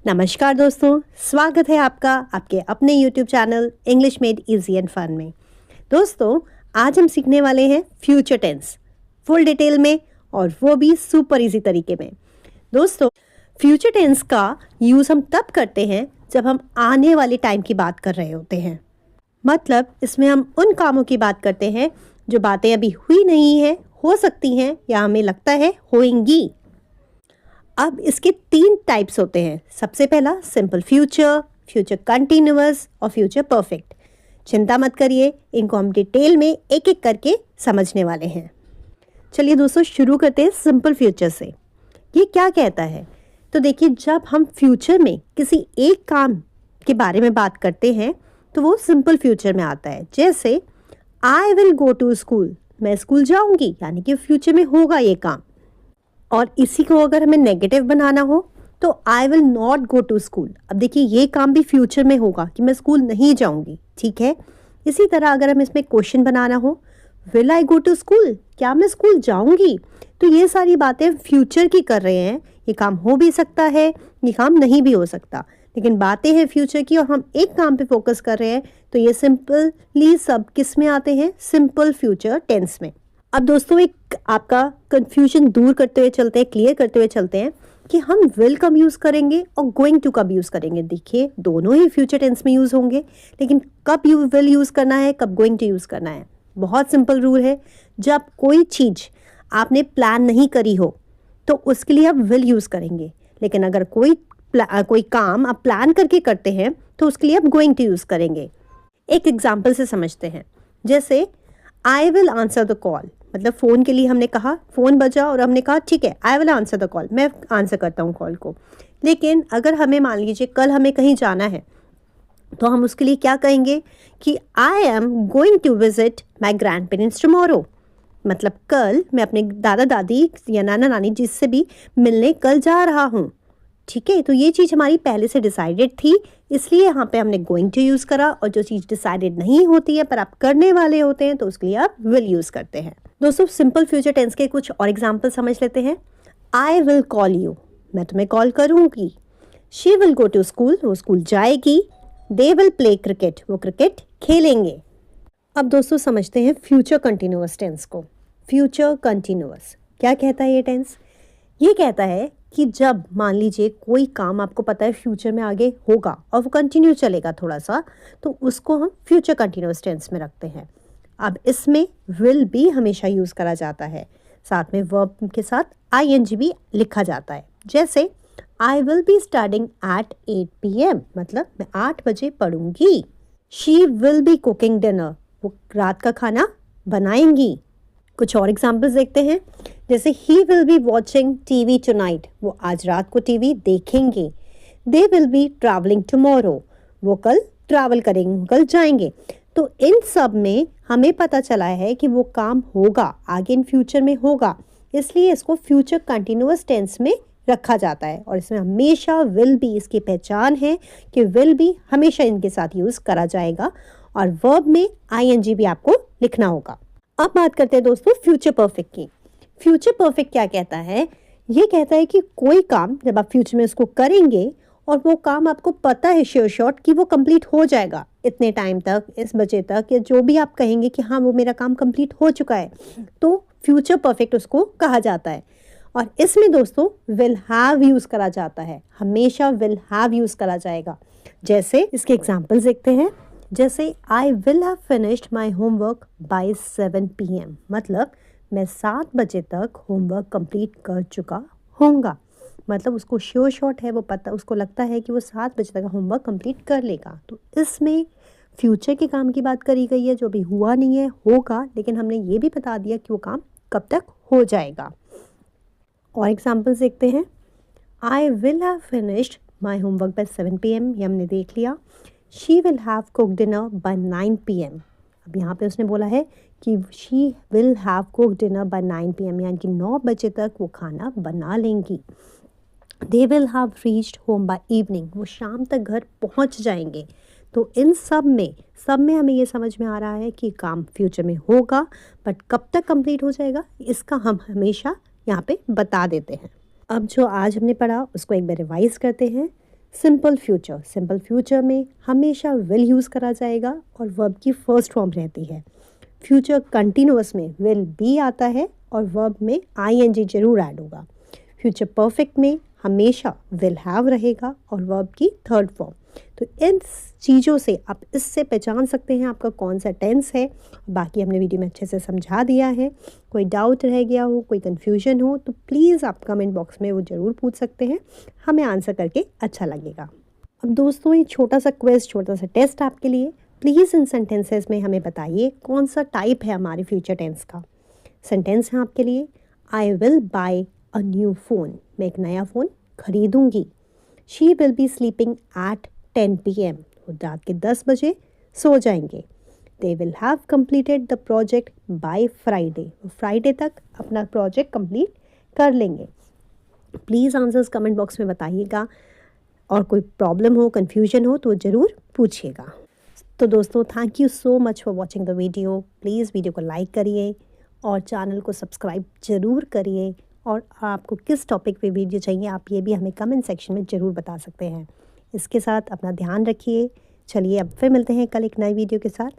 नमस्कार दोस्तों, स्वागत है आपका आपके अपने YouTube channel English made easy and fun में। दोस्तों, आज हम सीखने वाले हैं फ्यूचर टेंस फुल डिटेल में और वो भी सुपर इजी तरीके में। दोस्तों, फ्यूचर टेंस का यूज़ हम तब करते हैं जब हम आने वाले टाइम की बात कर रहे होते हैं। मतलब इसमें हम उन कामों की बात करते हैं जो बातें अभी हुई नहीं है, हो सकती हैं या हमें लगता है होंगी। अब इसके 3 टाइप्स होते हैं। सबसे पहला सिंपल फ्यूचर, फ्यूचर कंटिन्यूअस और फ्यूचर परफेक्ट। चिंता मत करिए, इनको हम डिटेल में एक एक करके समझने वाले हैं। चलिए दोस्तों, शुरू करते हैं सिंपल फ्यूचर से। ये क्या कहता है? तो देखिए, जब हम फ्यूचर में किसी एक काम के बारे में बात करते हैं तो वो सिंपल फ्यूचर में आता है। जैसे I will go to school, मैं स्कूल जाऊंगी, यानी कि फ्यूचर में होगा ये काम। और इसी को अगर हमें नेगेटिव बनाना हो तो I will not go to school. अब देखिए, ये काम भी फ्यूचर में होगा कि मैं स्कूल नहीं जाऊंगी, ठीक है। इसी तरह अगर हम इसमें क्वेश्चन बनाना हो, will I go to school, क्या मैं स्कूल जाऊंगी, तो ये सारी बातें फ्यूचर की कर रहे हैं। ये काम हो भी सकता है, ये काम नहीं भी हो सकता, लेकिन बातें हैं फ्यूचर की और हम एक काम पे फोकस कर रहे हैं, तो ये सिंपली सब किस में आते हैं? सिंपल फ्यूचर टेंस में। अब दोस्तों, एक आपका कंफ्यूजन दूर करते हुए चलते हैं, क्लियर करते हुए चलते हैं कि हम विल कब यूज़ करेंगे और गोइंग टू कब यूज़ करेंगे। देखिए, दोनों ही फ्यूचर टेंस में यूज़ होंगे, लेकिन कब विल यूज़ करना है, कब गोइंग टू यूज़ करना है। बहुत सिंपल रूल है, जब कोई चीज़ आपने प्लान नहीं करी हो तो उसके लिए आप विल यूज़ करेंगे, लेकिन अगर कोई काम आप प्लान करके करते हैं तो उसके लिए आप गोइंग टू यूज़ करेंगे। एक एग्जाम्पल से समझते हैं। जैसे I will answer the call, मतलब फ़ोन के लिए हमने कहा, फ़ोन बजा और हमने कहा ठीक है, I will answer the call, मैं आंसर करता हूँ कॉल को। लेकिन अगर हमें मान लीजिए कल हमें कहीं जाना है तो हम उसके लिए क्या कहेंगे कि I am going to visit my grandparents tomorrow. मतलब कल मैं अपने दादा दादी या नाना नानी जिससे भी मिलने कल जा रहा हूँ, ठीक है। तो ये चीज़ हमारी पहले से डिसाइडेड थी, इसलिए यहाँ पे हमने गोइंग टू यूज़ करा। और जो चीज़ डिसाइडेड नहीं होती है पर आप करने वाले होते हैं तो उसके लिए आप विल यूज़ करते हैं। दोस्तों, सिंपल फ्यूचर टेंस के कुछ और एग्जाम्पल समझ लेते हैं। आई विल कॉल यू, मैं तुम्हें कॉल करूँगी। She will go to school, वो स्कूल जाएगी। दे विल प्ले क्रिकेट, वो क्रिकेट खेलेंगे। अब दोस्तों, समझते हैं फ्यूचर कंटिन्यूअस टेंस को। फ्यूचर कंटिन्यूअस क्या कहता है ये टेंस? ये कहता है कि जब मान लीजिए कोई काम आपको पता है फ्यूचर में आगे होगा और वो कंटिन्यू चलेगा थोड़ा सा, तो उसको हम फ्यूचर कंटिन्यूअस टेंस में रखते हैं। अब इसमें विल भी हमेशा यूज़ करा जाता है, साथ में वर्ब के साथ ing भी लिखा जाता है। जैसे I will be starting at 8 PM, मतलब मैं 8 बजे पढ़ूंगी। She will be cooking dinner, वो रात का खाना बनाएंगी। कुछ और एग्जाम्पल्स देखते हैं। जैसे he will be watching TV tonight, वो आज रात को टीवी देखेंगे। They will be travelling tomorrow, वो कल ट्रैवल करेंगे, कल जाएंगे। तो इन सब में हमें पता चला है कि वो काम होगा, आगे इन फ्यूचर में होगा, इसलिए इसको फ्यूचर कंटिन्यूअस टेंस में रखा जाता है। और इसमें हमेशा विल बी इसकी पहचान है कि विल बी हमेशा इनके साथ यूज़ करा जाएगा और वर्ब में ing भी आपको लिखना होगा। अब बात करते हैं दोस्तों फ्यूचर परफेक्ट की। फ्यूचर परफेक्ट क्या कहता है? ये कहता है कि कोई काम जब आप फ्यूचर में उसको करेंगे और वो काम आपको पता है श्योर शॉट कि वो कंप्लीट हो जाएगा इतने टाइम तक, इस बजे तक, या जो भी आप कहेंगे कि हाँ वो मेरा काम कंप्लीट हो चुका है, तो फ्यूचर परफेक्ट उसको कहा जाता है। और इसमें दोस्तों विल हैव यूज़ करा जाता है, हमेशा विल हैव यूज़ करा जाएगा। जैसे इसके एग्जाम्पल्स देखते हैं। जैसे I will have finished my homework by 7 PM, मतलब मैं 7 बजे तक होमवर्क कंप्लीट कर चुका होऊंगा। मतलब उसको श्योर शॉट है, वो पता, उसको लगता है कि वो 7 बजे तक होमवर्क कंप्लीट कर लेगा। तो इसमें फ्यूचर के काम की बात करी गई है, जो अभी हुआ नहीं है, होगा, लेकिन हमने ये भी बता दिया कि वो काम कब तक हो जाएगा। और एग्जाम्पल्स देखते हैं। I will have finished my homework by 7 PM, ये हमने देख लिया। She will have cook dinner by 9 PM, अब यहाँ पे उसने बोला है कि she will have cook dinner by 9 PM, यानी कि 9 बजे तक वो खाना बना लेंगी। दे will have reached home by evening, वो शाम तक घर पहुँच जाएंगे। तो इन सब में हमें ये समझ में आ रहा है कि काम फ्यूचर में होगा, बट कब तक कंप्लीट हो जाएगा इसका हम हमेशा यहाँ पे बता देते हैं। अब जो आज हमने पढ़ा उसको एक बार रिवाइज करते हैं। सिंपल फ्यूचर में हमेशा विल यूज़ करा जाएगा और वर्ब की फर्स्ट फॉर्म रहती है। फ्यूचर कंटिन्यूअस में विल बी आता है और वर्ब में आईएनजी जरूर ऐड होगा। फ्यूचर परफेक्ट में हमेशा विल हैव रहेगा और वर्ब की थर्ड फॉर्म। तो इन चीज़ों से आप इससे पहचान सकते हैं आपका कौन सा टेंस है। बाकी हमने वीडियो में अच्छे से समझा दिया है। कोई डाउट रह गया हो, कोई कन्फ्यूजन हो तो प्लीज़ आप कमेंट बॉक्स में वो ज़रूर पूछ सकते हैं, हमें आंसर करके अच्छा लगेगा। अब दोस्तों ये छोटा सा क्विज, छोटा सा टेस्ट आपके लिए। प्लीज़ इन सेंटेंसेस में हमें बताइए कौन सा टाइप है हमारे फ्यूचर टेंस का। सेंटेंस है आपके लिए, I will buy a new phone, मैं एक नया फ़ोन खरीदूंगी। She will be sleeping at 10 PM, वो रात के 10 बजे सो जाएंगे। They will have completed the project by Friday, वो फ्राइडे तक अपना प्रोजेक्ट कंप्लीट कर लेंगे। प्लीज़ आंसर्स कमेंट बॉक्स में बताइएगा और कोई प्रॉब्लम हो, कन्फ्यूजन हो तो ज़रूर पूछिएगा। तो दोस्तों thank you so much for watching the video. Please video को लाइक करिए और चैनल को सब्सक्राइब ज़रूर करिए। और आपको किस टॉपिक पे वीडियो चाहिए आप ये भी हमें कमेंट सेक्शन में ज़रूर बता सकते हैं। इसके साथ अपना ध्यान रखिए। चलिए अब फिर मिलते हैं कल एक नई वीडियो के साथ।